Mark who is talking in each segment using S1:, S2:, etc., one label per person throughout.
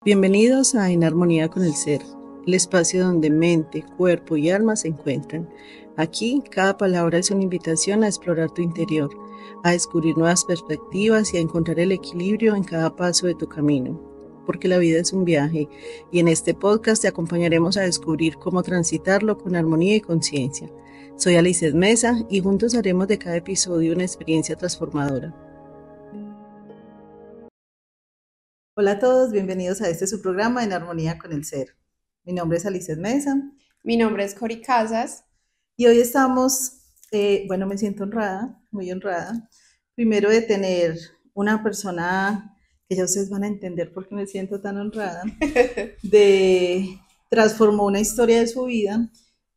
S1: Bienvenidos a En Armonía con el Ser, el espacio donde mente, cuerpo y alma se encuentran. Aquí, cada palabra es una invitación a explorar tu interior, a descubrir nuevas perspectivas y a encontrar el equilibrio en cada paso de tu camino. Porque la vida es un viaje y en este podcast te acompañaremos a descubrir cómo transitarlo con armonía y conciencia. Soy Alicet Mesa y juntos haremos de cada episodio una experiencia transformadora. Hola a todos, bienvenidos a su programa En Armonía con el Ser. Mi nombre es Alicet Mesa.
S2: Mi nombre es Cori Casas.
S1: Y hoy estamos, me siento honrada, muy honrada, primero de tener una persona que ya ustedes van a entender por qué me siento tan honrada, transformó una historia de su vida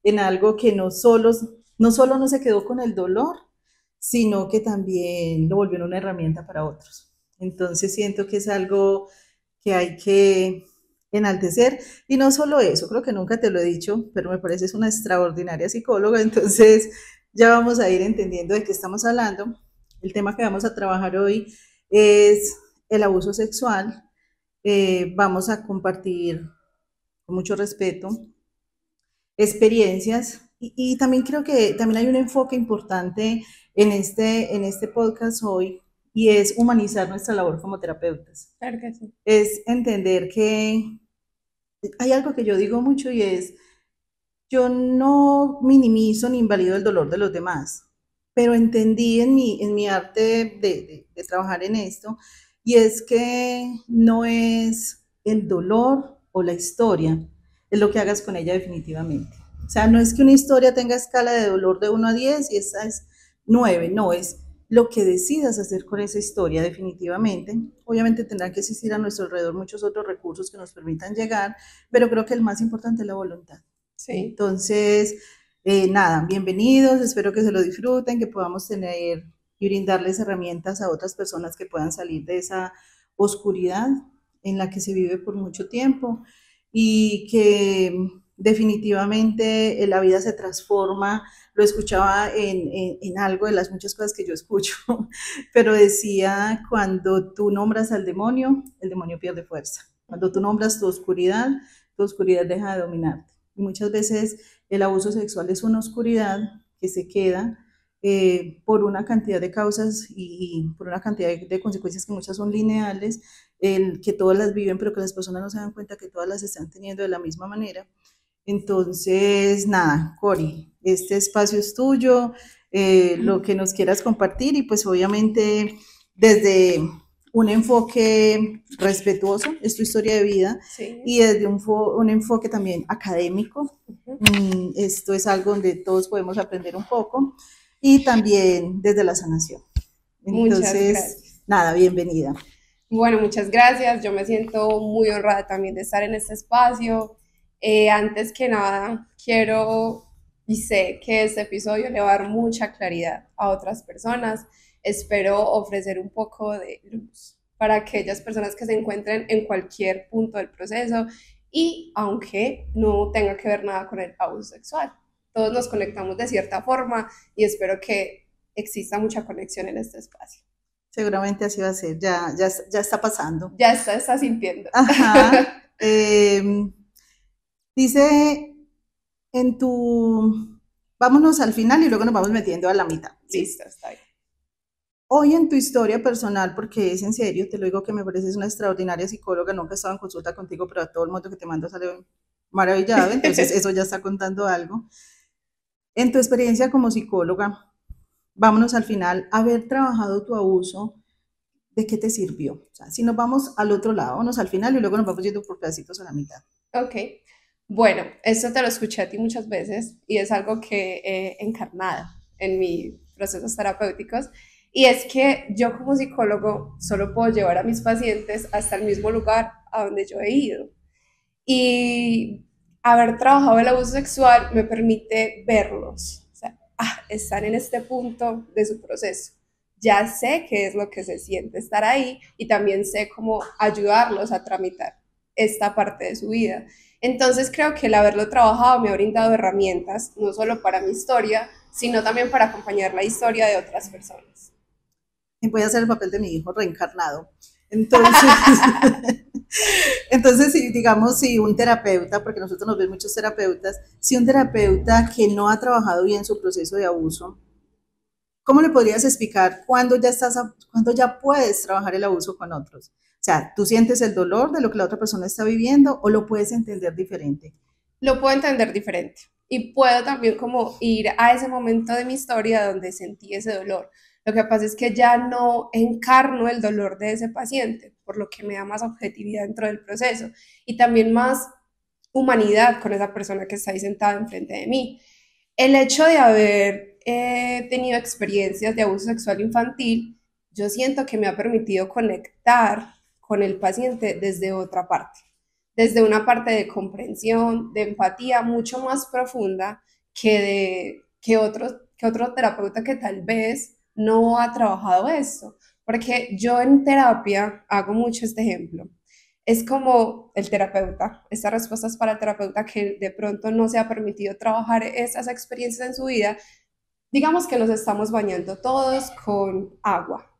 S1: en algo que no solo no se quedó con el dolor, sino que también lo volvió una herramienta para otros. Entonces siento que es algo que hay que enaltecer. Y no solo eso, creo que nunca te lo he dicho, pero me parece es una extraordinaria psicóloga, entonces ya vamos a ir entendiendo de qué estamos hablando. El tema que vamos a trabajar hoy es el abuso sexual. Vamos a compartir con mucho respeto experiencias y también creo que también hay un enfoque importante en este podcast hoy y es humanizar nuestra labor como terapeutas.
S2: Claro que sí.
S1: Es entender que hay algo que yo digo mucho y es, yo no minimizo ni invalido el dolor de los demás, pero entendí en mi arte de trabajar en esto, y es que no es el dolor o la historia, es lo que hagas con ella definitivamente. O sea, no es que una historia tenga escala de dolor de 1 a 10 y esa es 9, no, es lo que decidas hacer con esa historia definitivamente. Obviamente tendrán que existir a nuestro alrededor muchos otros recursos que nos permitan llegar, pero creo que el más importante es la voluntad.
S2: Sí.
S1: Entonces, nada, bienvenidos, espero que se lo disfruten, que podamos tener y brindarles herramientas a otras personas que puedan salir de esa oscuridad en la que se vive por mucho tiempo y que definitivamente la vida se transforma. Lo escuchaba en algo de las muchas cosas que yo escucho, pero decía, cuando tú nombras al demonio, el demonio pierde fuerza. Cuando tú nombras tu oscuridad deja de dominarte. Y muchas veces el abuso sexual es una oscuridad que se queda por una cantidad de causas y por una cantidad de consecuencias que muchas son lineales, que todas las viven, pero que las personas no se dan cuenta que todas las están teniendo de la misma manera. Entonces, nada, Cori, este espacio es tuyo, lo que nos quieras compartir y pues obviamente desde un enfoque respetuoso, es tu historia de vida,
S2: Sí.
S1: y desde un enfoque también académico. Esto es algo donde todos podemos aprender un poco y también desde la sanación.
S2: Muchas
S1: Entonces,
S2: gracias.
S1: nada, bienvenida.
S2: Bueno, muchas gracias. Yo me siento muy honrada también de estar en este espacio. Antes que nada, quiero y sé que este episodio le va a dar mucha claridad a otras personas. Espero ofrecer un poco de luz para aquellas personas que se encuentren en cualquier punto del proceso y aunque no tenga que ver nada con el abuso sexual. Todos nos conectamos de cierta forma y espero que exista mucha conexión en este espacio.
S1: Seguramente así va a ser, ya está pasando.
S2: Ya está sintiendo.
S1: Ajá. Dice en tu... Vámonos al final y luego nos vamos metiendo a la mitad.
S2: Listo, está bien.
S1: Hoy en tu historia personal, porque es en serio, te lo digo que me pareces una extraordinaria psicóloga, nunca he estado en consulta contigo, pero a todo el mundo que te manda sale maravillado, entonces eso ya está contando algo. En tu experiencia como psicóloga, vámonos al final, haber trabajado tu abuso, ¿de qué te sirvió? O sea, si nos vamos al otro lado, vámonos al final y luego nos vamos yendo por pedacitos a la mitad.
S2: Ok. Bueno, esto te lo escuché a ti muchas veces y es algo que he encarnado en mis procesos terapéuticos. Y es que yo como psicólogo solo puedo llevar a mis pacientes hasta el mismo lugar a donde yo he ido. Y haber trabajado el abuso sexual me permite verlos. O sea, están en este punto de su proceso. Ya sé qué es lo que se siente estar ahí y también sé cómo ayudarlos a tramitar esta parte de su vida. Entonces creo que el haberlo trabajado me ha brindado herramientas, no solo para mi historia, sino también para acompañar la historia de otras personas.
S1: Voy a hacer el papel de mi hijo reencarnado. Entonces, entonces si digamos, si un terapeuta, porque nosotros nos ven muchos terapeutas, si un terapeuta que no ha trabajado bien su proceso de abuso, ¿cómo le podrías explicar cuándo ya cuándo ya puedes trabajar el abuso con otros? O sea, ¿tú sientes el dolor de lo que la otra persona está viviendo o lo puedes entender diferente?
S2: Lo puedo entender diferente y puedo también como ir a ese momento de mi historia donde sentí ese dolor. Lo que pasa es que ya no encarno el dolor de ese paciente, por lo que me da más objetividad dentro del proceso y también más humanidad con esa persona que está ahí sentada enfrente de mí. El hecho de haber tenido experiencias de abuso sexual infantil, yo siento que me ha permitido conectar con el paciente desde otra parte, desde una parte de comprensión, de empatía mucho más profunda que otro terapeuta que tal vez no ha trabajado esto. Porque yo en terapia hago mucho este ejemplo. Es como el terapeuta, esta respuesta es para el terapeuta que de pronto no se ha permitido trabajar esas experiencias en su vida. Digamos que nos estamos bañando todos con agua.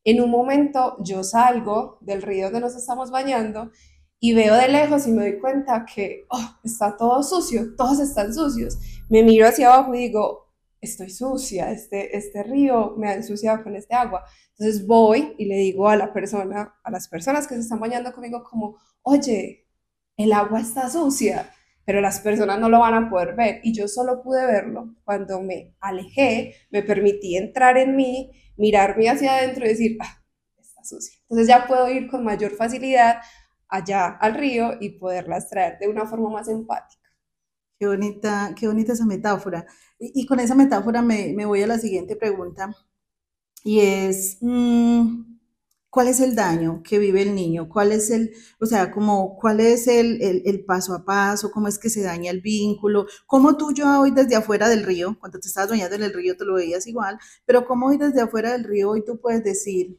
S2: En un momento yo salgo del río donde nos estamos bañando y veo de lejos y me doy cuenta que está todo sucio, todos están sucios. Me miro hacia abajo y digo, estoy sucia, este río me ha ensuciado con este agua. Entonces voy y le digo a la persona, a las personas que se están bañando conmigo como, oye, el agua está sucia, pero las personas no lo van a poder ver. Y yo solo pude verlo cuando me alejé, me permití entrar en mí, mirarme hacia adentro y decir, está sucia. Entonces ya puedo ir con mayor facilidad allá al río y poderlas traer de una forma más empática.
S1: Qué bonita esa metáfora. Y con esa metáfora me voy a la siguiente pregunta y es, ¿cuál es el daño que vive el niño? ¿Cuál es o sea, como, cuál es el paso a paso? ¿Cómo es que se daña el vínculo? ¿Cómo tú yo hoy desde afuera del río, cuando te estabas bañando en el río te lo veías igual, pero cómo hoy desde afuera del río hoy tú puedes decir,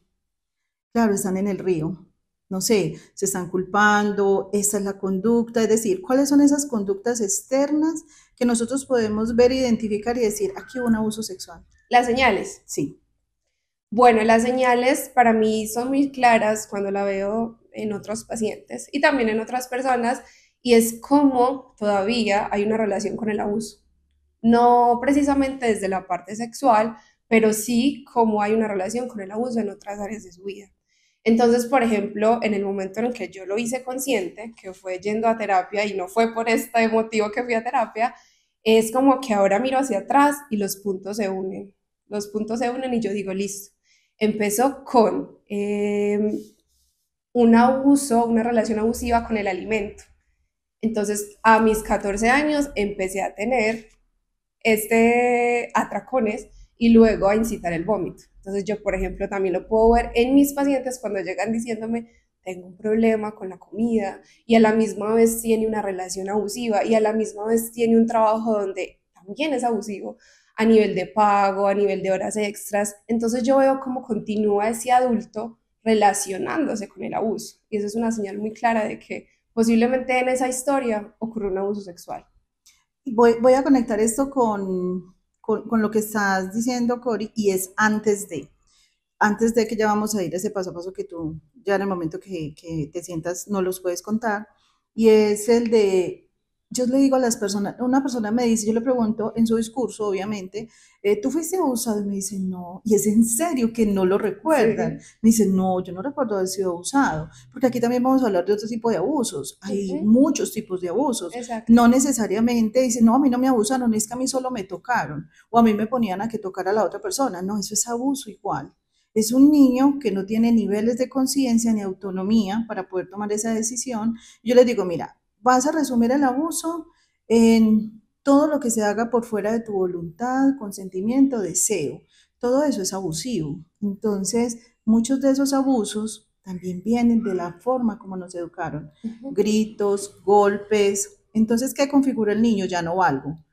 S1: claro, están en el río. No sé, se están culpando, esta es la conducta, es decir, cuáles son esas conductas externas que nosotros podemos ver, identificar y decir, aquí hubo un abuso sexual.
S2: Las señales.
S1: Sí.
S2: Bueno, las señales para mí son muy claras cuando la veo en otros pacientes y también en otras personas y es como todavía hay una relación con el abuso. No precisamente desde la parte sexual, pero sí como hay una relación con el abuso en otras áreas de su vida. Entonces, por ejemplo, en el momento en el que yo lo hice consciente, que fue yendo a terapia y no fue por este motivo que fui a terapia, es como que ahora miro hacia atrás y los puntos se unen. Los puntos se unen y yo digo, listo. Empezó con un abuso, una relación abusiva con el alimento. Entonces, a mis 14 años empecé a tener atracones y luego a incitar el vómito. Entonces yo, por ejemplo, también lo puedo ver en mis pacientes cuando llegan diciéndome, tengo un problema con la comida y a la misma vez tiene una relación abusiva y a la misma vez tiene un trabajo donde también es abusivo a nivel de pago, a nivel de horas extras. Entonces yo veo cómo continúa ese adulto relacionándose con el abuso y eso es una señal muy clara de que posiblemente en esa historia ocurrió un abuso sexual.
S1: Voy a conectar esto con lo que estás diciendo, Cori, y es antes de que ya vamos a ir a ese paso a paso que tú ya en el momento que te sientas no los puedes contar, y es el de, yo le digo a las personas, una persona me dice, yo le pregunto en su discurso, obviamente, ¿tú fuiste abusado? Y me dice, no, y es en serio que no lo recuerdan.
S2: Sí.
S1: Me dice, no, yo no recuerdo haber sido abusado, porque aquí también vamos a hablar de otro tipo de abusos, hay
S2: Ujú,
S1: muchos tipos de abusos,
S2: exacto.
S1: no necesariamente dice, no, a mí no me abusaron, es que a mí solo me tocaron, o a mí me ponían a que tocara a la otra persona, no, eso es abuso igual. Es un niño que no tiene niveles de conciencia ni autonomía para poder tomar esa decisión. Yo les digo, mira, vas a resumir el abuso en todo lo que se haga por fuera de tu voluntad, consentimiento, deseo. Todo eso es abusivo. Entonces, muchos de esos abusos también vienen de la forma como nos educaron.
S2: Ujú.
S1: Gritos, golpes. Entonces, ¿qué configura el niño? Ya no valgo.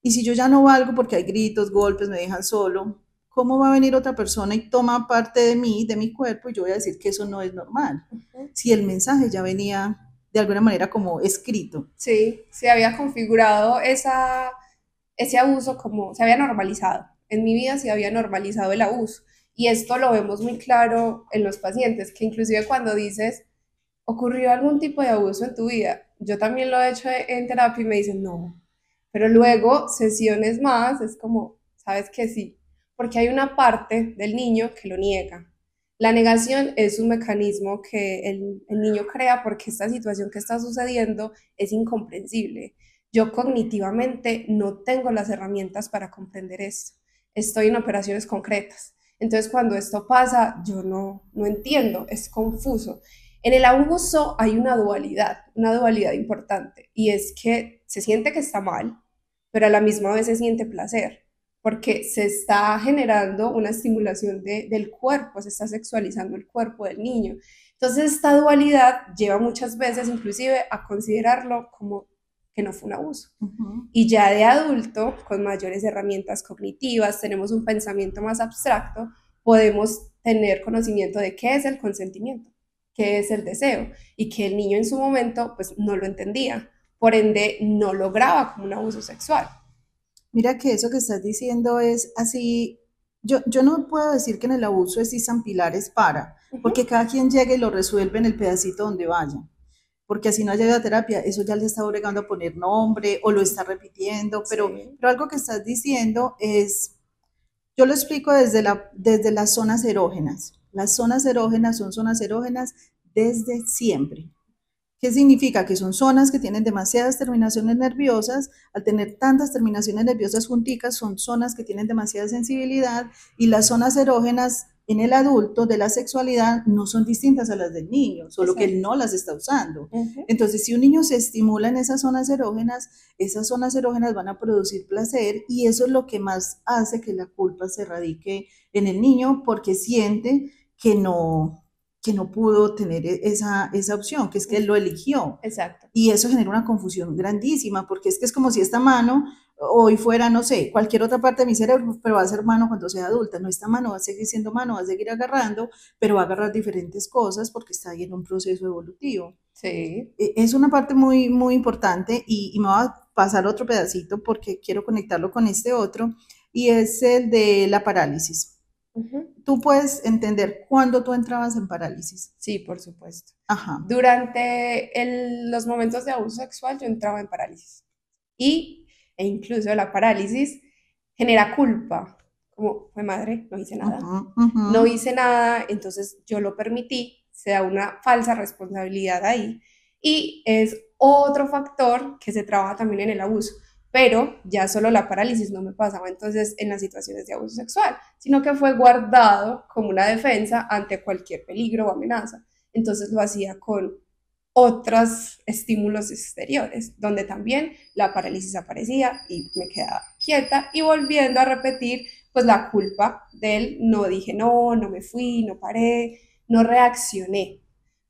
S1: Y si yo ya no valgo porque hay gritos, golpes, me dejan solo, ¿cómo va a venir otra persona y toma parte de mí, de mi cuerpo, y yo voy a decir que eso no es normal? Si el mensaje ya venía de alguna manera como escrito.
S2: Sí, se había configurado ese abuso como se había normalizado. En mi vida se había normalizado el abuso. Y esto lo vemos muy claro en los pacientes, que inclusive cuando dices, ¿ocurrió algún tipo de abuso en tu vida? Yo también lo he hecho en terapia y me dicen, no. Pero luego, sesiones más, es como, sabes que sí, porque hay una parte del niño que lo niega. La negación es un mecanismo que el niño crea porque esta situación que está sucediendo es incomprensible. Yo cognitivamente no tengo las herramientas para comprender esto. Estoy en operaciones concretas. Entonces, cuando esto pasa, yo no entiendo, es confuso. En el abuso hay una dualidad importante, y es que se siente que está mal, pero a la misma vez se siente placer, porque se está generando una estimulación del cuerpo, se está sexualizando el cuerpo del niño. Entonces, esta dualidad lleva muchas veces inclusive a considerarlo como que no fue un abuso.
S1: Ujú.
S2: Y ya de adulto, con mayores herramientas cognitivas, tenemos un pensamiento más abstracto, podemos tener conocimiento de qué es el consentimiento, qué es el deseo, y que el niño en su momento pues no lo entendía, por ende no lo graba como un abuso sexual.
S1: Mira que eso que estás diciendo es así, yo no puedo decir que en el abuso existan pilares para,
S2: Uh
S1: porque
S2: -huh.
S1: cada quien llega y lo resuelve en el pedacito donde vaya, porque así no llega a terapia, eso ya le está obligando a poner nombre o lo está repitiendo,
S2: Sí,
S1: pero algo que estás diciendo es, yo lo explico desde las zonas erógenas. Las zonas erógenas son zonas erógenas desde siempre. ¿Qué significa? Que son zonas que tienen demasiadas terminaciones nerviosas. Al tener tantas terminaciones nerviosas junticas, son zonas que tienen demasiada sensibilidad, y las zonas erógenas en el adulto de la sexualidad no son distintas a las del niño, solo que él
S2: exacto.
S1: no las está usando.
S2: Uh -huh.
S1: Entonces, si un niño se estimula en esas zonas erógenas van a producir placer, y eso es lo que más hace que la culpa se radique en el niño, porque siente que no pudo tener esa opción, que es que él lo eligió.
S2: Exacto.
S1: Y eso genera una confusión grandísima, porque es que es como si esta mano hoy fuera, no sé, cualquier otra parte de mi cerebro, pero va a ser mano cuando sea adulta. No, esta mano va a seguir siendo mano, va a seguir agarrando, pero va a agarrar diferentes cosas porque está ahí en un proceso evolutivo.
S2: Sí.
S1: Es una parte muy, muy importante, y me va a pasar otro pedacito porque quiero conectarlo con este otro, y es el de la parálisis.
S2: Uh -huh.
S1: Tú puedes entender cuándo tú entrabas en parálisis.
S2: Sí, por supuesto.
S1: Ajá.
S2: Durante los momentos de abuso sexual yo entraba en parálisis. E incluso la parálisis genera culpa, como, fue madre, no hice nada.
S1: Uh-huh, uh-huh.
S2: No hice nada, entonces yo lo permití, se da una falsa responsabilidad ahí. Y es otro factor que se trabaja también en el abuso. Pero ya solo la parálisis no me pasaba entonces en las situaciones de abuso sexual, sino que fue guardado como una defensa ante cualquier peligro o amenaza. Entonces lo hacía con otros estímulos exteriores, donde también la parálisis aparecía y me quedaba quieta y volviendo a repetir pues la culpa del no dije no, no me fui, no paré, no reaccioné.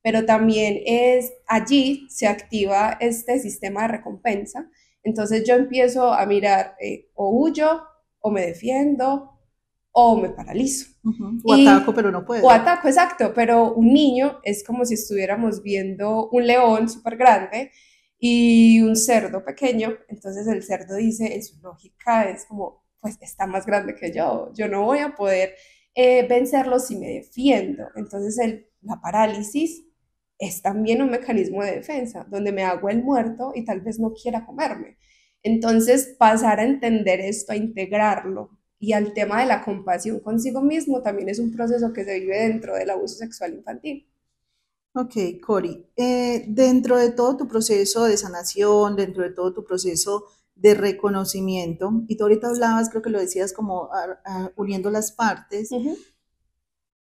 S2: Pero también es allí se activa este sistema de recompensa. Entonces yo empiezo a mirar o huyo o me defiendo o me paralizo.
S1: Uh-huh. O ataco,
S2: Y,
S1: pero no
S2: o
S1: puedo.
S2: ataco, exacto, pero un niño es como si estuviéramos viendo un león súper grande y un cerdo pequeño, entonces el cerdo dice, en su lógica es como, pues está más grande que yo no voy a poder vencerlo si me defiendo. Entonces la parálisis es también un mecanismo de defensa, donde me hago el muerto y tal vez no quiera comerme. Entonces, pasar a entender esto, a integrarlo, y al tema de la compasión consigo mismo también es un proceso que se vive dentro del abuso sexual infantil.
S1: Ok, Cori, dentro de todo tu proceso de sanación, dentro de todo tu proceso de reconocimiento, y tú ahorita hablabas, creo que lo decías como uniendo las partes,
S2: Uh -huh.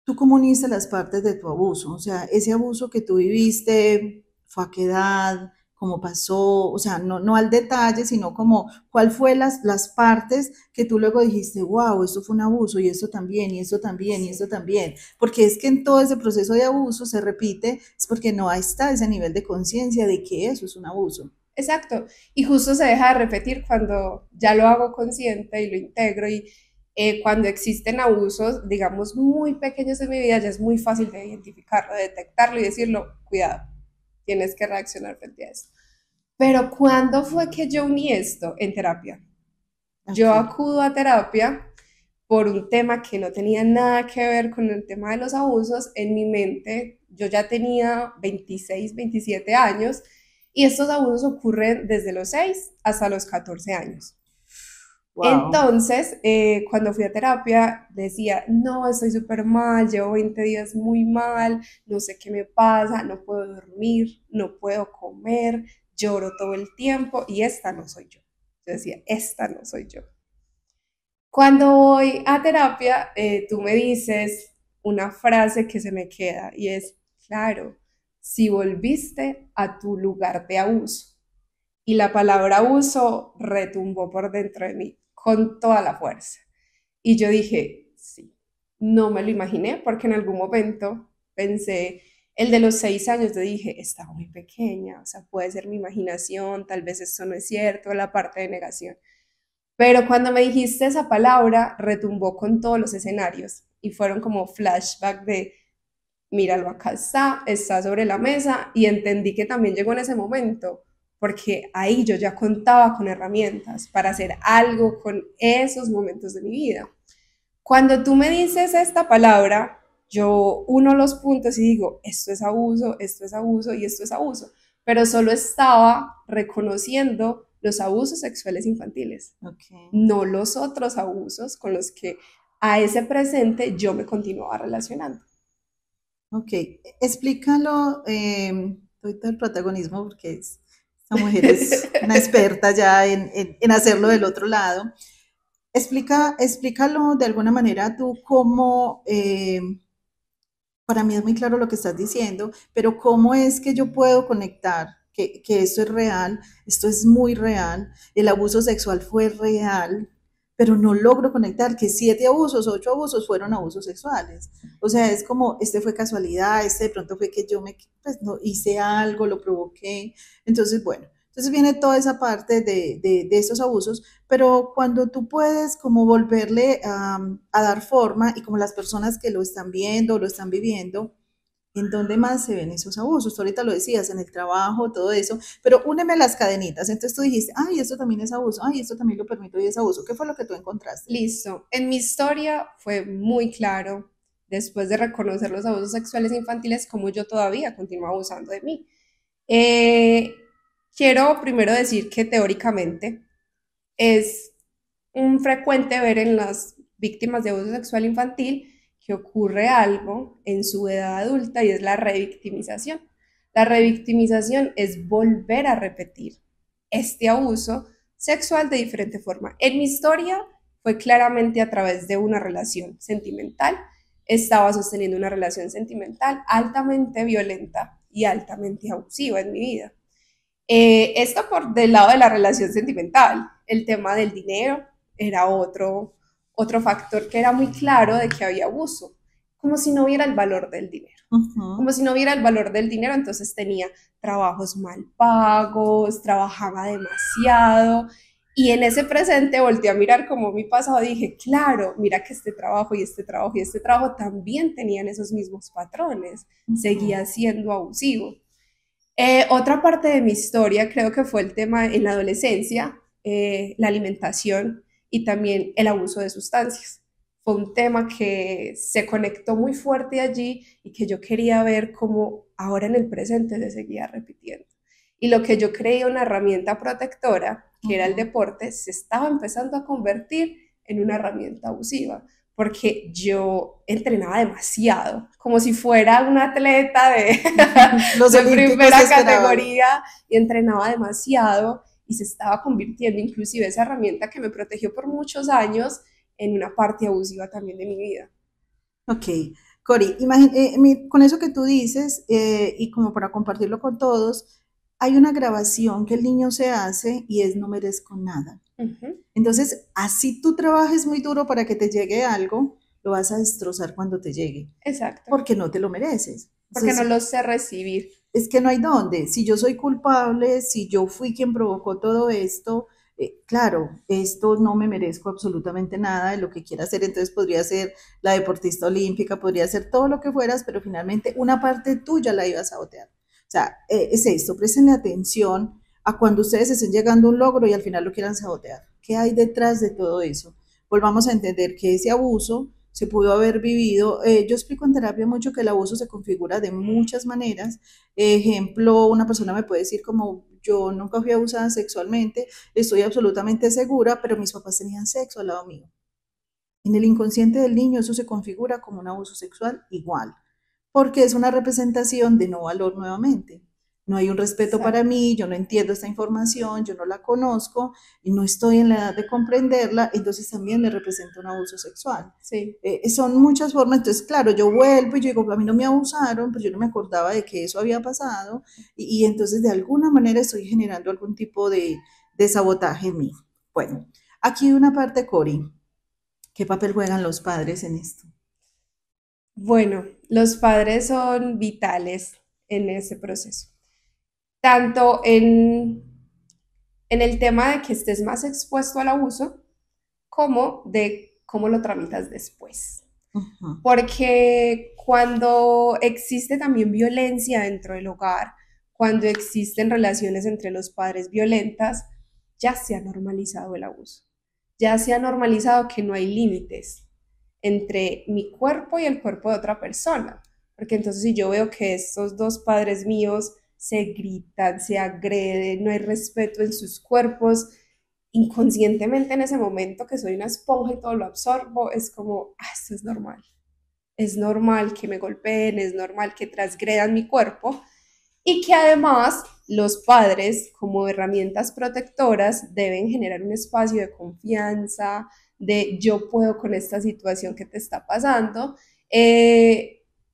S1: ¿tú cómo uniste las partes de tu abuso? O sea, ese abuso que tú viviste, ¿fue a qué edad? ¿Cómo pasó? O sea, no al detalle, sino como cuál fue las partes que tú luego dijiste, wow, esto fue un abuso, y esto también, y esto también, y esto
S2: Sí.
S1: también. Porque es que en todo ese proceso de abuso se repite, es porque no está ese nivel de conciencia de que eso es un abuso.
S2: Exacto. Y justo se deja de repetir cuando ya lo hago consciente y lo integro y cuando existen abusos, digamos, muy pequeños en mi vida, ya es muy fácil de identificarlo, de detectarlo y decirlo, cuidado, tienes que reaccionar frente a eso. Pero ¿cuándo fue que yo uní esto? En terapia.
S1: Ok.
S2: Yo acudo a terapia por un tema que no tenía nada que ver con el tema de los abusos, en mi mente yo ya tenía 26, 27 años y estos abusos ocurren desde los 6 hasta los 14 años.
S1: Wow.
S2: Entonces, cuando fui a terapia, decía, no, estoy súper mal, llevo 20 días muy mal, no sé qué me pasa, no puedo dormir, no puedo comer, lloro todo el tiempo y esta no soy yo. Yo decía, esta no soy yo. Cuando voy a terapia, tú me dices una frase que se me queda y es, claro, si volviste a tu lugar de abuso. Y la palabra abuso retumbó por dentro de mí con toda la fuerza. Y yo dije, sí, no me lo imaginé porque en algún momento pensé, el de los 6 años, yo dije, estaba muy pequeña, o sea, puede ser mi imaginación, tal vez esto no es cierto, la parte de negación. Pero cuando me dijiste esa palabra, retumbó con todos los escenarios y fueron como flashback de, míralo, acá está sobre la mesa y entendí que también llegó en ese momento, porque ahí yo ya contaba con herramientas para hacer algo con esos momentos de mi vida. Cuando tú me dices esta palabra, yo uno los puntos y digo, esto es abuso y esto es abuso, pero solo estaba reconociendo los abusos sexuales infantiles,
S1: Ok.
S2: no los otros abusos con los que a ese presente yo me continuaba relacionando.
S1: Ok, explícalo, doy todo el protagonismo porque esta mujer es una experta ya en hacerlo del otro lado. Explícalo de alguna manera tú cómo, para mí es muy claro lo que estás diciendo, pero cómo es que yo puedo conectar que esto es real, esto es muy real, el abuso sexual fue real, pero no logro conectar que 7 abusos, 8 abusos fueron abusos sexuales. O sea, es como, este fue casualidad, este de pronto fue que yo pues no hice algo, lo provoqué. Entonces, bueno, entonces viene toda esa parte de estos abusos, pero cuando tú puedes como volverle a dar forma y como las personas que lo están viendo, lo están viviendo, ¿en dónde más se ven esos abusos? Tú ahorita lo decías, en el trabajo, todo eso, pero úneme las cadenitas. Entonces tú dijiste, ay, esto también es abuso, ay, esto también lo permito y es abuso. ¿Qué fue lo que tú encontraste?
S2: Listo. En mi historia fue muy claro, después de reconocer los abusos sexuales infantiles, cómo yo todavía continúo abusando de mí. Eh, Quiero primero decir que teóricamente es un frecuente ver en las víctimas de abuso sexual infantil que ocurre algo en su edad adulta y es la revictimización. La revictimización es volver a repetir este abuso sexual de diferente forma. En mi historia fue claramente a través de una relación sentimental. Estaba sosteniendo una relación sentimental altamente violenta y altamente abusiva en mi vida. Esto por del lado de la relación sentimental. El tema del dinero era otro factor que era muy claro de que había abuso, como si no hubiera el valor del dinero.
S1: Ujú.
S2: Como si no hubiera el valor del dinero, entonces tenía trabajos mal pagos, trabajaba demasiado. Y en ese presente volteé a mirar como mi pasado y dije, claro, mira que este trabajo y este trabajo y este trabajo también tenían esos mismos patrones, seguía
S1: Ujú.
S2: siendo abusivo. Otra parte de mi historia creo que fue el tema en la adolescencia, la alimentación y también el abuso de sustancias. Fue un tema que se conectó muy fuerte allí y que yo quería ver cómo ahora en el presente se seguía repitiendo. Y lo que yo creía una herramienta protectora, que era el
S1: Ujú.
S2: deporte, se estaba empezando a convertir en una herramienta abusiva porque yo entrenaba demasiado, como si fuera una atleta
S1: Los
S2: de
S1: olímpicos
S2: primera
S1: esperaban.
S2: categoría y entrenaba demasiado y se estaba convirtiendo inclusive esa herramienta que me protegió por muchos años en una parte abusiva también de mi vida.
S1: Ok, Cori, con eso que tú dices, y como para compartirlo con todos, hay una grabación que el niño se hace y es no merezco nada.
S2: Uh -huh,
S1: Entonces, así tú trabajes muy duro para que te llegue algo, lo vas a destrozar cuando te llegue,
S2: exacto,
S1: porque no te lo mereces.
S2: porque no
S1: Entonces,
S2: lo sé recibir.
S1: es que no hay dónde. Si yo soy culpable, si yo fui quien provocó todo esto, claro, esto no me merezco absolutamente nada de lo que quiera hacer. Entonces podría ser la deportista olímpica, podría ser todo lo que fueras, pero finalmente una parte tuya la ibas a sabotear. O sea, es esto, prestenle atención a cuando ustedes estén llegando a un logro y al final lo quieran sabotear. ¿Qué hay detrás de todo eso? volvamos a entender que ese abuso se pudo haber vivido. Yo explico en terapia mucho que el abuso se configura de muchas maneras. Ejemplo, una persona me puede decir como yo nunca fui abusada sexualmente, estoy absolutamente segura, pero mis papás tenían sexo al lado mío. En el inconsciente del niño eso se configura como un abuso sexual igual, porque es una representación de no valor nuevamente. No hay un respeto para
S2: Exacto.
S1: mí, yo no entiendo esta información, yo no la conozco y no estoy en la edad de comprenderla, entonces también me representa un abuso sexual.
S2: Sí.
S1: Son muchas formas, entonces claro, yo vuelvo y yo digo, a mí no me abusaron, pero yo no me acordaba de que eso había pasado y entonces de alguna manera estoy generando algún tipo de sabotaje en mí. Bueno, aquí una parte, Cori, ¿qué papel juegan los padres en esto?
S2: Bueno, los padres son vitales en ese proceso, tanto en el tema de que estés más expuesto al abuso, como de cómo lo tramitas después.
S1: Ujú.
S2: Porque cuando existe también violencia dentro del hogar, cuando existen relaciones entre los padres violentas, ya se ha normalizado el abuso. Ya se ha normalizado que no hay límites entre mi cuerpo y el cuerpo de otra persona. Porque entonces si yo veo que estos dos padres míos se gritan, se agreden, no hay respeto en sus cuerpos, inconscientemente en ese momento que soy una esponja y todo lo absorbo, es como, ah, esto es normal. Es normal que me golpeen, es normal que transgredan mi cuerpo y que además los padres como herramientas protectoras deben generar un espacio de confianza, de yo puedo con esta situación que te está pasando.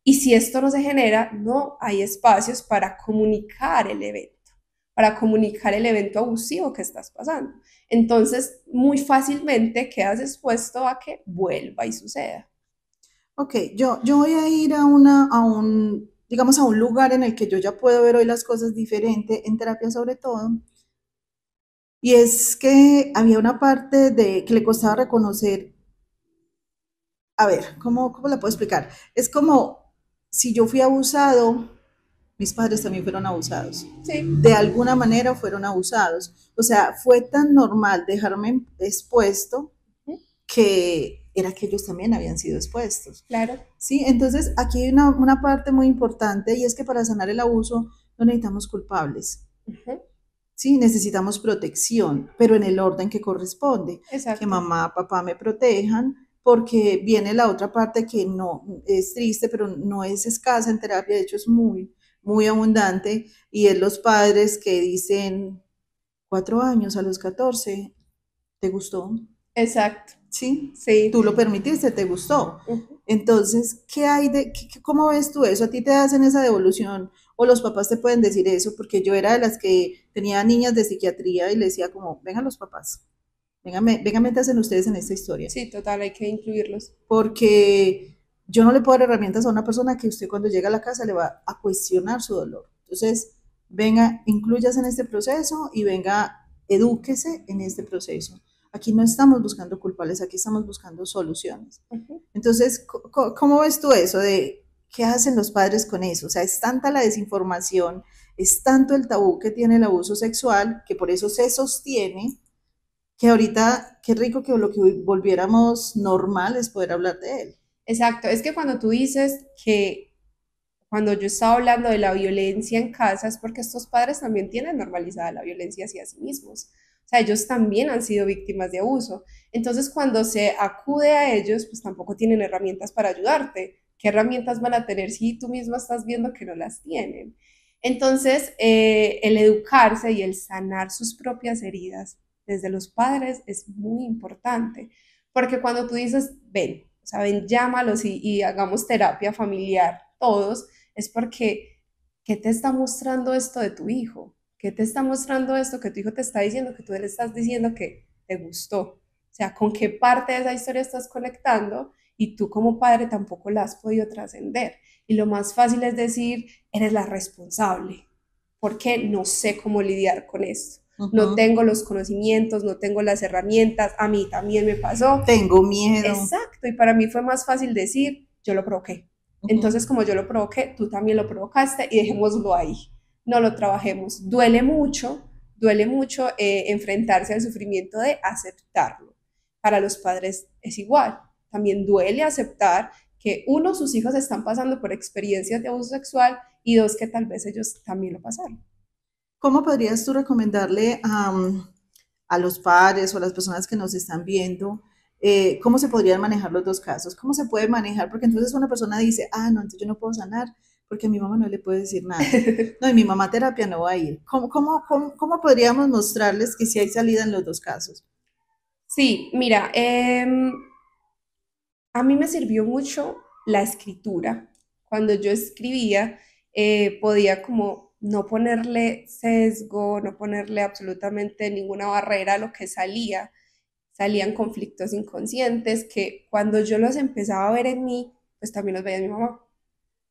S2: Y si esto no se genera, no hay espacios para comunicar el evento abusivo que estás pasando. Entonces, muy fácilmente quedas expuesto a que vuelva y suceda.
S1: Ok, yo voy a ir digamos, a un lugar en el que yo ya puedo ver hoy las cosas diferente, en terapia sobre todo, y es que había una parte de que le costaba reconocer, a ver, ¿cómo la puedo explicar? Es como si yo fui abusado, mis padres también fueron abusados.
S2: Sí,
S1: De alguna manera fueron abusados. O sea, fue tan normal dejarme expuesto que era que ellos también habían sido expuestos.
S2: claro.
S1: ¿Sí? Entonces, aquí hay una parte muy importante y es que para sanar el abuso no necesitamos culpables.
S2: Ujú,
S1: Sí, necesitamos protección, pero en el orden que corresponde, que
S2: exacto.
S1: mamá, papá me protejan, porque viene la otra parte que no es triste, pero no es escasa en terapia, de hecho es muy abundante, y es los padres que dicen 4 años a los 14, ¿te gustó?
S2: Exacto.
S1: ¿Sí?
S2: Sí.
S1: Tú lo permitiste, te gustó.
S2: Ujú.
S1: Entonces, cómo ves tú eso? ¿A ti te hacen esa devolución? O los papás te pueden decir eso, porque yo era de las que tenía niñas de psiquiatría y le decía como, vengan los papás, vengan, métanse ustedes en esta historia.
S2: Sí, total, hay que incluirlos.
S1: Porque yo no le puedo dar herramientas a una persona que usted cuando llega a la casa le va a cuestionar su dolor. Entonces, venga, incluyase en este proceso y venga, edúquese en este proceso. Aquí no estamos buscando culpables, aquí estamos buscando soluciones.
S2: Ujú.
S1: Entonces, ¿cómo ves tú eso de qué hacen los padres con eso? O sea, es tanta la desinformación, es tanto el tabú que tiene el abuso sexual, que por eso se sostiene, que ahorita, qué rico que lo que volviéramos normal es poder hablar de él.
S2: Exacto, es que cuando tú dices que cuando yo estaba hablando de la violencia en casa es porque estos padres también tienen normalizada la violencia hacia sí mismos. O sea, ellos también han sido víctimas de abuso. Entonces, cuando se acude a ellos, pues tampoco tienen herramientas para ayudarte. ¿Qué herramientas van a tener si tú misma estás viendo que no las tienen? Entonces, el educarse y el sanar sus propias heridas desde los padres es muy importante, porque cuando tú dices, ven, o sea, ven, llámalos y hagamos terapia familiar todos, es porque, ¿qué te está mostrando esto de tu hijo? ¿Qué te está mostrando esto que tu hijo te está diciendo, que tú le estás diciendo que te gustó? O sea, ¿con qué parte de esa historia estás conectando? Y tú como padre tampoco la has podido trascender. Y lo más fácil es decir, eres la responsable, porque no sé cómo lidiar con esto. No
S1: Ujú.
S2: tengo los conocimientos, no tengo las herramientas, a mí también me pasó.
S1: Tengo miedo.
S2: Exacto, y para mí fue más fácil decir, yo lo provoqué.
S1: Ujú.
S2: Entonces, como yo lo provoqué, tú también lo provocaste y dejémoslo ahí. No lo trabajemos. Duele mucho enfrentarse al sufrimiento de aceptarlo. para los padres es igual. También duele aceptar que uno, sus hijos están pasando por experiencias de abuso sexual y dos, que tal vez ellos también lo pasaron.
S1: ¿Cómo podrías tú recomendarle a los padres o a las personas que nos están viendo cómo se podrían manejar los dos casos? ¿Cómo se puede manejar? Porque entonces una persona dice, ah, no, entonces yo no puedo sanar porque a mi mamá no le puede decir nada. No, y mi mamá a terapia no va a ir. ¿Cómo podríamos mostrarles que sí hay salida en los dos casos?
S2: Sí, mira, a mí me sirvió mucho la escritura. Cuando yo escribía, podía como no ponerle sesgo, no ponerle absolutamente ninguna barrera a lo que salía. Salían conflictos inconscientes que cuando yo los empezaba a ver en mí, pues también los veía en mi mamá.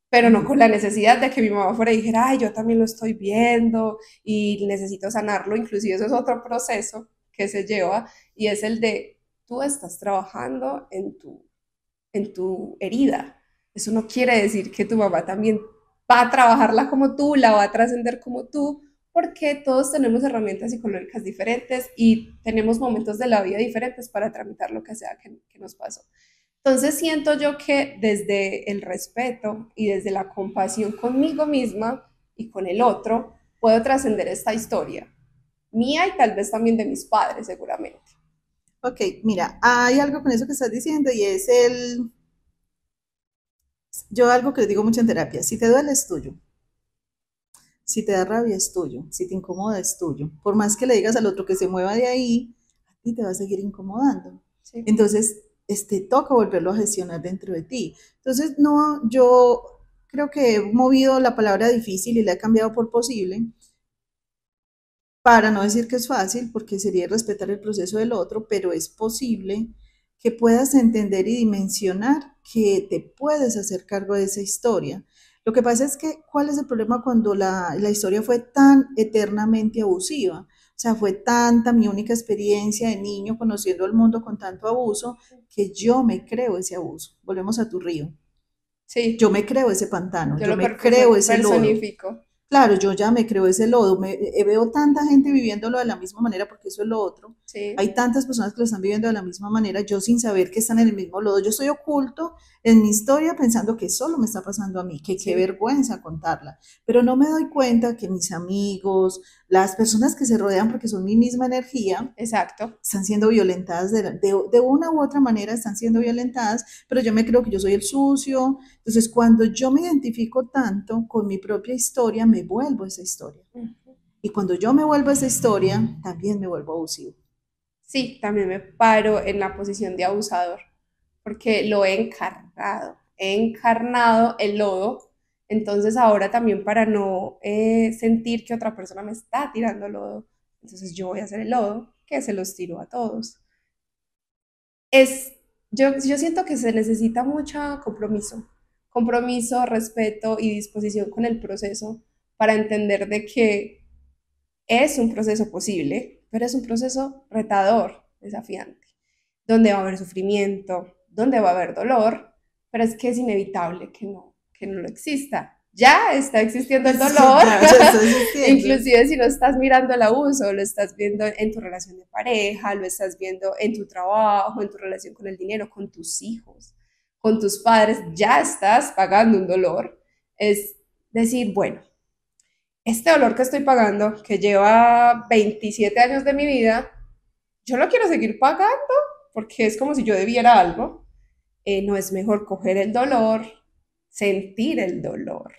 S2: Pero no con la necesidad de que mi mamá fuera y dijera, ay, yo también lo estoy viendo y necesito sanarlo. Inclusive eso es otro proceso que se lleva y es el de tú estás trabajando en tu herida. Eso no quiere decir que tu mamá también va a trabajarla como tú, la va a trascender como tú, porque todos tenemos herramientas psicológicas diferentes y tenemos momentos de la vida diferentes para tramitar lo que sea que nos pasó. Entonces siento yo que desde el respeto y desde la compasión conmigo misma y con el otro, puedo trascender esta historia mía y tal vez también de mis padres seguramente.
S1: Ok, mira, hay algo con eso que estás diciendo y es yo algo que les digo mucho en terapia, si te duele es tuyo, si te da rabia es tuyo, si te incomoda es tuyo. Por más que le digas al otro que se mueva de ahí, a ti te va a seguir incomodando.
S2: Sí.
S1: Entonces, toca volverlo a gestionar dentro de ti. Entonces, no, yo creo que he movido la palabra difícil y la he cambiado por posible, para no decir que es fácil, porque sería respetar el proceso del otro, pero es posible que puedas entender y dimensionar que te puedes hacer cargo de esa historia. Lo que pasa es que, ¿cuál es el problema cuando la historia fue tan eternamente abusiva? O sea, fue tanta mi única experiencia de niño conociendo el mundo con tanto abuso que yo me creo ese abuso. Volvemos a tu río. Yo
S2: Sí,
S1: me creo ese pantano,
S2: yo
S1: yo
S2: lo
S1: me creo ese lodo.
S2: personifico.
S1: Claro, yo ya me creo ese lodo, veo tanta gente viviéndolo de la misma manera, porque eso es lo otro.
S2: Sí.
S1: Hay tantas personas que lo están viviendo de la misma manera, yo sin saber que están en el mismo lodo. Yo estoy oculto en mi historia pensando que solo me está pasando a mí, que qué
S2: Sí,
S1: vergüenza contarla. Pero no me doy cuenta que mis amigos, las personas que se rodean porque son mi misma energía,
S2: exacto.
S1: están siendo violentadas de una u otra manera, están siendo violentadas, pero yo me creo que yo soy el sucio. Entonces, cuando yo me identifico tanto con mi propia historia, me vuelvo esa historia. Y cuando yo me vuelvo esa historia, también me vuelvo abusivo.
S2: Sí, también me paro en la posición de abusador, porque lo he encarnado el lodo, entonces ahora también para no sentir que otra persona me está tirando lodo, entonces yo voy a hacer el lodo, que se los tiro a todos. Es, yo siento que se necesita mucho compromiso, compromiso, respeto y disposición con el proceso para entender de que es un proceso posible, pero es un proceso retador, desafiante, donde va a haber sufrimiento, donde va a haber dolor, pero es que es inevitable que no lo exista. Ya está existiendo el
S1: Sí,
S2: dolor,
S1: ya está existiendo.
S2: inclusive si no estás mirando el abuso, lo estás viendo en tu relación de pareja, lo estás viendo en tu trabajo, en tu relación con el dinero, con tus hijos, con tus padres, ya estás pagando un dolor. Es decir, bueno, este dolor que estoy pagando, que lleva 27 años de mi vida, yo lo quiero seguir pagando porque es como si yo debiera algo. No es mejor coger el dolor, sentir el dolor,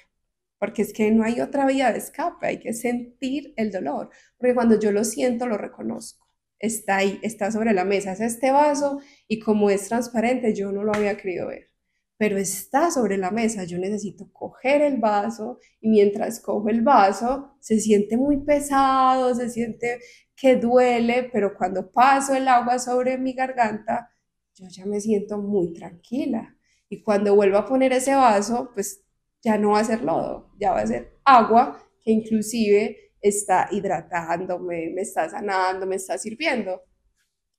S2: porque es que no hay otra vía de escape, hay que sentir el dolor, porque cuando yo lo siento, lo reconozco. Está ahí, está sobre la mesa, es este vaso y como es transparente, yo no lo había querido ver, pero está sobre la mesa, yo necesito coger el vaso y mientras cojo el vaso se siente muy pesado, se siente que duele, pero cuando paso el agua sobre mi garganta, yo ya me siento muy tranquila. Y cuando vuelvo a poner ese vaso, pues ya no va a ser lodo, ya va a ser agua que inclusive está hidratándome, me está sanando, me está sirviendo.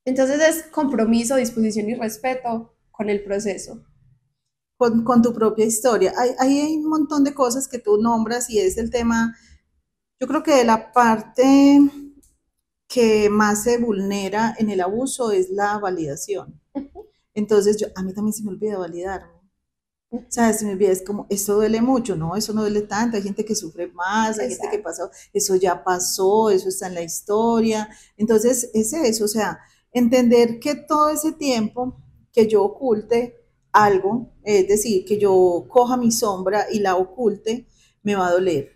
S2: Entonces es compromiso, disposición y respeto con el proceso.
S1: Con tu propia historia. Hay un montón de cosas que tú nombras y es el tema, yo creo que de la parte que más se vulnera en el abuso es la validación. Entonces, a mí también se me olvida validarme. O sea, se me olvida, es como, esto duele mucho, no, eso no duele tanto, hay gente que sufre más, hay gente que
S2: Exacto.
S1: pasó, eso ya pasó, eso está en la historia. Entonces, es eso, o sea, entender que todo ese tiempo que yo oculte algo, es decir, que yo coja mi sombra y la oculte, me va a doler.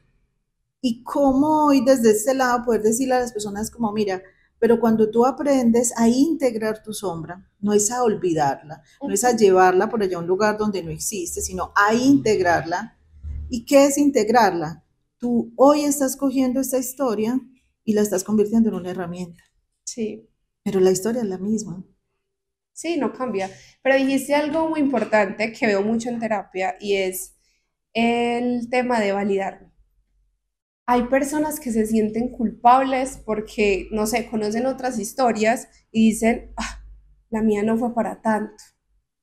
S1: Y cómo hoy desde este lado poder decirle a las personas como, mira, pero cuando tú aprendes a integrar tu sombra, no es a olvidarla, no es a llevarla por allá a un lugar donde no existe, sino a integrarla. ¿Y qué es integrarla? Tú hoy estás cogiendo esta historia y la estás convirtiendo en una herramienta,
S2: Sí,
S1: pero la historia es la misma.
S2: sí, no cambia. Pero dijiste algo muy importante que veo mucho en terapia y es el tema de validar. Hay personas que se sienten culpables porque, no sé, conocen otras historias y dicen, ah, la mía no fue para tanto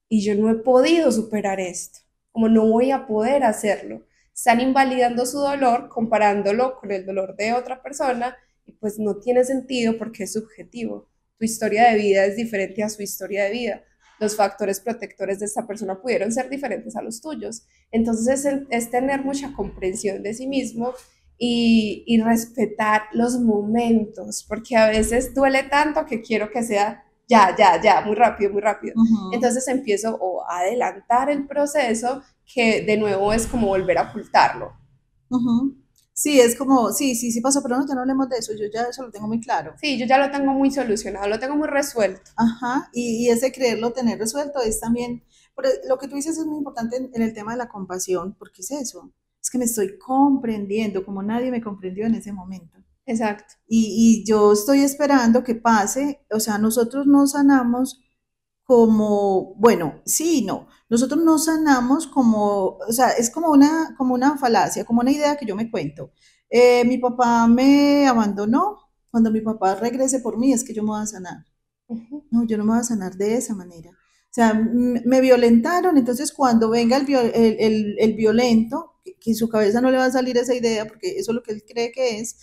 S2: y yo no he podido superar esto, como no voy a poder hacerlo. Están invalidando su dolor comparándolo con el dolor de otra persona y pues no tiene sentido porque es subjetivo. Tu historia de vida es diferente a su historia de vida. Los factores protectores de esta persona pudieron ser diferentes a los tuyos. Entonces es tener mucha comprensión de sí mismo y respetar los momentos, porque a veces duele tanto que quiero que sea ya, ya, ya, muy rápido, muy rápido.
S1: Uh -huh,
S2: Entonces empiezo o a adelantar el proceso que de nuevo es como volver a ocultarlo.
S1: uh -huh. Sí, es como, sí, sí, sí pasó, pero no, ya no hablemos de eso, yo ya eso lo tengo muy claro.
S2: Sí, yo ya lo tengo muy solucionado, lo tengo muy resuelto.
S1: Ajá, y ese creerlo, tener resuelto es también, lo que tú dices es muy importante en el tema de la compasión, porque es eso, es que me estoy comprendiendo como nadie me comprendió en ese momento.
S2: Exacto.
S1: Y yo estoy esperando que pase, o sea, nosotros no sanamos como, bueno, sí y no, nosotros no sanamos como, o sea, es como una falacia, como una idea que yo me cuento. Mi papá me abandonó, cuando mi papá regrese por mí es que yo me voy a sanar.
S2: Uh -huh.
S1: No, yo no me voy a sanar de esa manera. O sea, me violentaron, entonces cuando venga el violento, que en su cabeza no le va a salir esa idea, porque eso es lo que él cree que es,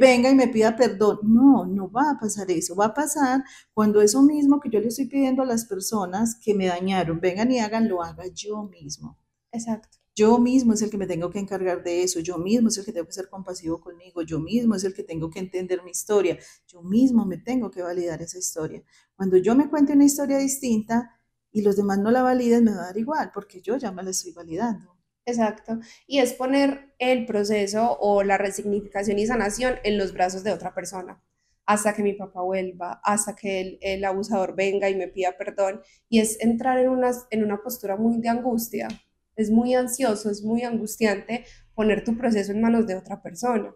S1: venga y me pida perdón. No, no va a pasar eso. Va a pasar cuando eso mismo que yo le estoy pidiendo a las personas que me dañaron, vengan y hagan, lo haga yo mismo.
S2: Exacto.
S1: Yo mismo es el que me tengo que encargar de eso, yo mismo es el que tengo que ser compasivo conmigo, yo mismo es el que tengo que entender mi historia, yo mismo me tengo que validar esa historia. Cuando yo me cuente una historia distinta y los demás no la validen, me va a dar igual, porque yo ya me la estoy validando.
S2: Exacto. Y es poner el proceso o la resignificación y sanación en los brazos de otra persona, hasta que mi papá vuelva, hasta que el abusador venga y me pida perdón. Y es entrar en una postura muy de angustia. Es muy ansioso, es muy angustiante poner tu proceso en manos de otra persona.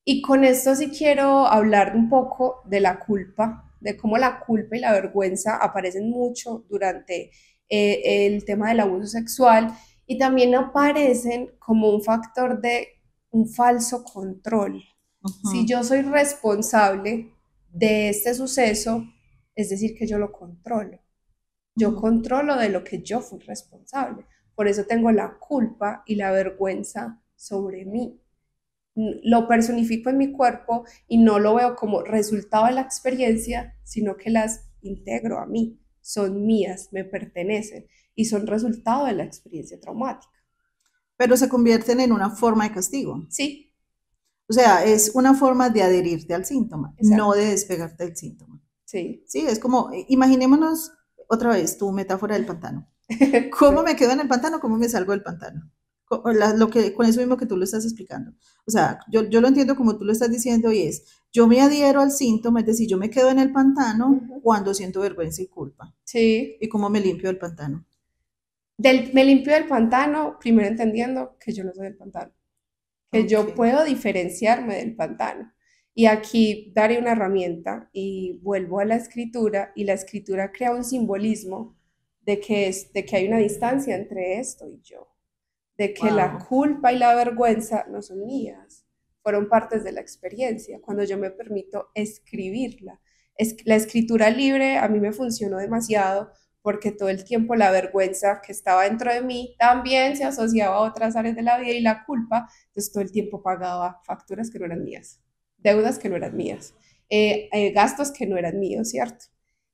S2: Y con esto sí quiero hablar un poco de la culpa, de cómo la culpa y la vergüenza aparecen mucho durante el tema del abuso sexual y también aparecen como un factor de un falso control. Si
S1: Ujú,
S2: yo soy responsable de este suceso, es decir, que yo lo controlo. Yo
S1: ujú.
S2: controlo de lo que yo fui responsable. Por eso tengo la culpa y la vergüenza sobre mí. Lo personifico en mi cuerpo y no lo veo como resultado de la experiencia, sino que las integro a mí, son mías, me pertenecen y son resultado de la experiencia traumática.
S1: Pero se convierten en una forma de castigo.
S2: Sí,
S1: O sea, es una forma de adherirte al síntoma, no
S2: exacto,
S1: de despegarte del síntoma.
S2: sí.
S1: Sí, es como, imaginémonos otra vez tu metáfora del pantano. ¿Cómo
S2: Sí,
S1: me quedo en el pantano? ¿Cómo me salgo del pantano? Con eso mismo que tú lo estás explicando. O sea, yo lo entiendo como tú lo estás diciendo y es, yo me adhiero al síntoma, es decir, yo me quedo en el pantano
S2: ujú,
S1: cuando siento vergüenza y culpa.
S2: sí.
S1: ¿Y cómo me limpio del pantano?
S2: Me limpio del pantano, primero entendiendo que yo no soy del pantano, que
S1: Ok.
S2: yo puedo diferenciarme del pantano. Y aquí daré una herramienta y vuelvo a la escritura y la escritura crea un simbolismo de que hay una distancia entre esto y yo, de que la
S1: Wow.
S2: culpa y la vergüenza no son mías, fueron partes de la experiencia, cuando yo me permito escribirla. La escritura libre a mí me funcionó demasiado porque todo el tiempo la vergüenza que estaba dentro de mí también se asociaba a otras áreas de la vida y la culpa, entonces todo el tiempo pagaba facturas que no eran mías, deudas que no eran mías. gastos que no eran míos, ¿cierto?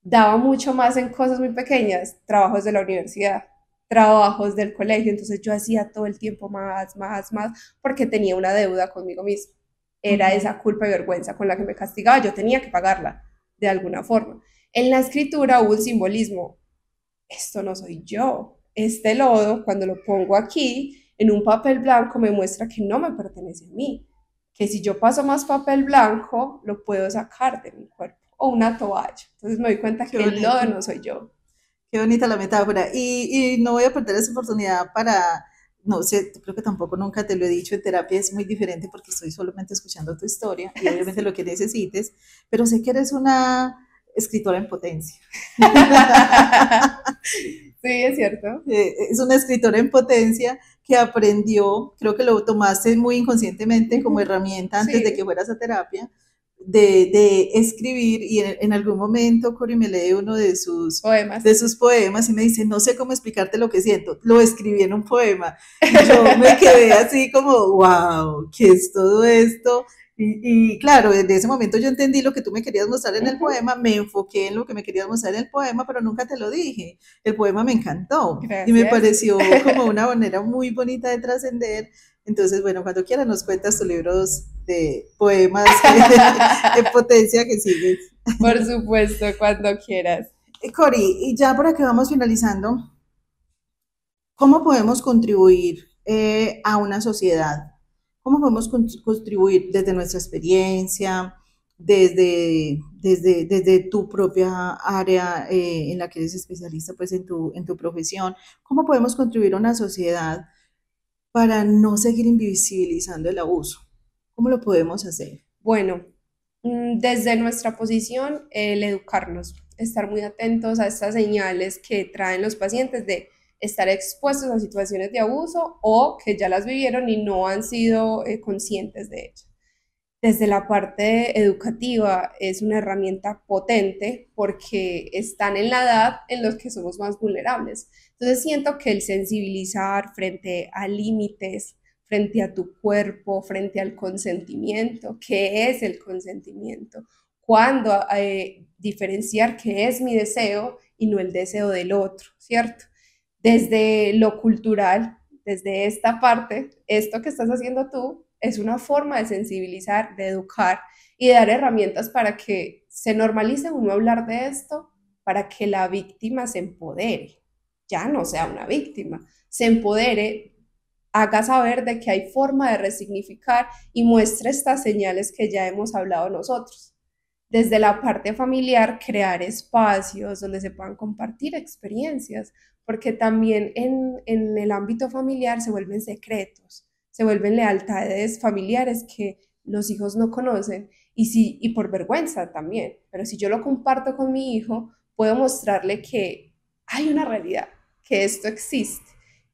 S2: Daba mucho más en cosas muy pequeñas, trabajos de la universidad, trabajos del colegio, entonces yo hacía todo el tiempo más, más, más, porque tenía una deuda conmigo misma. Era
S1: Ujú.
S2: esa culpa y vergüenza con la que me castigaba, yo tenía que pagarla de alguna forma. En la escritura hubo un simbolismo, esto no soy yo, este lodo, cuando lo pongo aquí en un papel blanco, me muestra que no me pertenece a mí, que si yo paso más papel blanco, lo puedo sacar de mi cuerpo, o una toalla. Entonces me doy cuenta
S1: Qué
S2: que el lodo
S1: bonito.
S2: no soy yo.
S1: Qué bonita la metáfora. Y no voy a perder esa oportunidad para, no sé, creo que tampoco nunca te lo he dicho, en terapia es muy diferente porque estoy solamente escuchando tu historia y obviamente
S2: Sí.
S1: lo que necesites, pero sé que eres una escritora en potencia.
S2: Sí, es cierto.
S1: Es una escritora en potencia que aprendió, creo que lo tomaste muy inconscientemente como
S2: Ujú.
S1: herramienta antes de que
S2: Sí,
S1: fueras a terapia, de escribir y en algún momento Cory me lee uno
S2: poemas.
S1: de sus poemas y me dice, no sé cómo explicarte lo que siento, lo escribí en un poema y yo me quedé así como, wow, ¿qué es todo esto? Y claro, desde ese momento yo entendí lo que tú me querías mostrar en el
S2: Ujú.
S1: poema, me enfoqué en lo que me querías mostrar en el poema, pero nunca te lo dije. El poema me encantó y me
S2: Gracias.
S1: pareció como una manera muy bonita de trascender. Entonces, bueno, cuando quieras nos cuentas tus libros de poemas en potencia que sigues.
S2: Por supuesto, cuando quieras.
S1: Cori, y ya por acá vamos finalizando, ¿cómo podemos contribuir a una sociedad? ¿Cómo podemos contribuir desde nuestra experiencia, desde tu propia área en la que eres especialista pues en tu profesión? ¿Cómo podemos contribuir a una sociedad para no seguir invisibilizando el abuso? ¿Cómo lo podemos hacer?
S2: Bueno, desde nuestra posición, el educarnos, estar muy atentos a estas señales que traen los pacientes de estar expuestos a situaciones de abuso o que ya las vivieron y no han sido conscientes de ellas. Desde la parte educativa es una herramienta potente porque están en la edad en los que somos más vulnerables. Entonces siento que el sensibilizar frente a límites, frente a tu cuerpo, frente al consentimiento, qué es el consentimiento, cuándo diferenciar qué es mi deseo y no el deseo del otro, ¿cierto? Desde lo cultural, desde esta parte, esto que estás haciendo tú es una forma de sensibilizar, de educar y de dar herramientas para que se normalice uno hablar de esto, para que la víctima se empodere, ya no sea una víctima, se empodere, haga saber de que hay forma de resignificar y muestre estas señales que ya hemos hablado nosotros. Desde la parte familiar, crear espacios donde se puedan compartir experiencias, porque también en el ámbito familiar se vuelven secretos, se vuelven lealtades familiares que los hijos no conocen y por vergüenza también. Pero si yo lo comparto con mi hijo, puedo mostrarle que hay una realidad, que esto existe,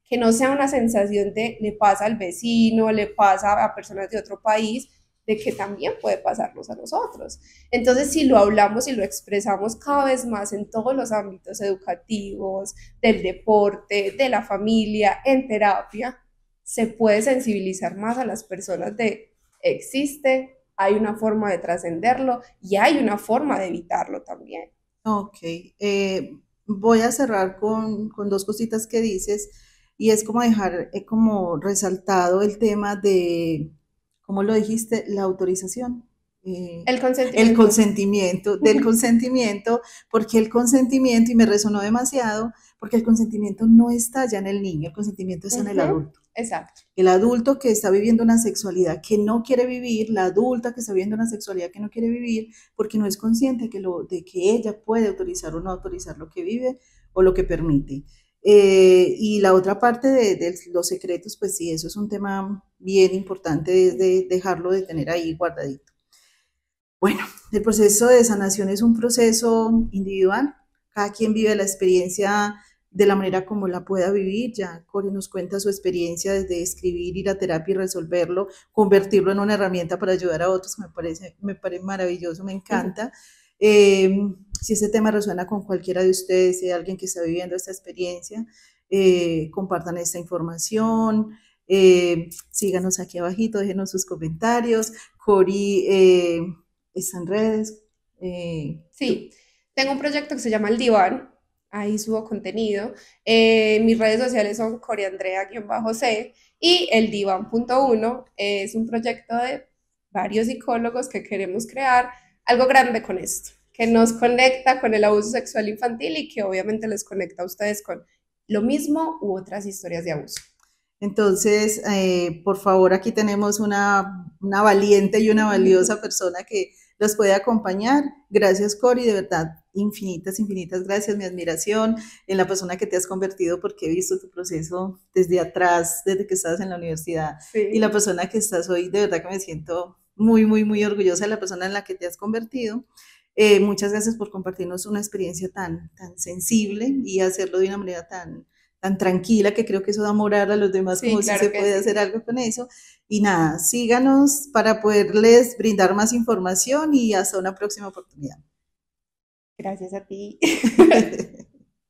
S2: que no sea una sensación de le pasa al vecino, le pasa a personas de otro país, de que también puede pasarnos a nosotros. Entonces, si lo hablamos y lo expresamos cada vez más en todos los ámbitos educativos, del deporte, de la familia, en terapia, se puede sensibilizar más a las personas de existe, hay una forma de trascenderlo y hay una forma de evitarlo también.
S1: Ok, voy a cerrar con dos cositas que dices y es como dejar como resaltado el tema de, ¿cómo lo dijiste? La autorización, eh,
S2: El
S1: el
S2: consentimiento.
S1: consentimiento, del consentimiento, porque el consentimiento, y me resonó demasiado, porque el consentimiento no está ya en el niño, el consentimiento está en el adulto.
S2: Exacto.
S1: El adulto que está viviendo una sexualidad que no quiere vivir, la adulta que está viviendo una sexualidad que no quiere vivir, porque no es consciente de que ella puede autorizar o no autorizar lo que vive o lo que permite. Y la otra parte de los secretos, pues sí, eso es un tema bien importante, es de dejarlo de tener ahí guardadito. Bueno, el proceso de sanación es un proceso individual. Cada quien vive la experiencia de la manera como la pueda vivir. Ya Corey nos cuenta su experiencia desde escribir, ir a terapia y resolverlo, convertirlo en una herramienta para ayudar a otros, que me parece maravilloso, me encanta. Eh, si este tema resuena con cualquiera de ustedes, si hay alguien que está viviendo esta experiencia, compartan esta información, síganos aquí abajito, déjenos sus comentarios. Cori está en redes. eh, tú-
S2: Sí, tengo un proyecto que se llama El Diván, ahí subo contenido. Mis redes sociales son coriandrea-c y el diván.1 es un proyecto de varios psicólogos que queremos crear algo grande con esto, que nos conecta con el abuso sexual infantil y que obviamente les conecta a ustedes con lo mismo u otras historias de abuso.
S1: Entonces, por favor, aquí tenemos una valiente y una valiosa persona que los puede acompañar. Gracias, Cori, de verdad, infinitas, infinitas gracias, mi admiración en la persona que te has convertido, porque he visto tu proceso desde atrás, desde que estabas en la universidad, y la
S2: Sí,
S1: persona que estás hoy, de verdad que me siento muy, muy, muy orgullosa de la persona en la que te has convertido. Muchas gracias por compartirnos una experiencia tan, tan sensible y hacerlo de una manera tan tranquila, que creo que eso da moral a los demás,
S2: sí,
S1: como si se
S2: claro que
S1: puede hacer
S2: sí.
S1: algo con eso. Y nada, síganos para poderles brindar más información y hasta una próxima oportunidad.
S2: Gracias a ti.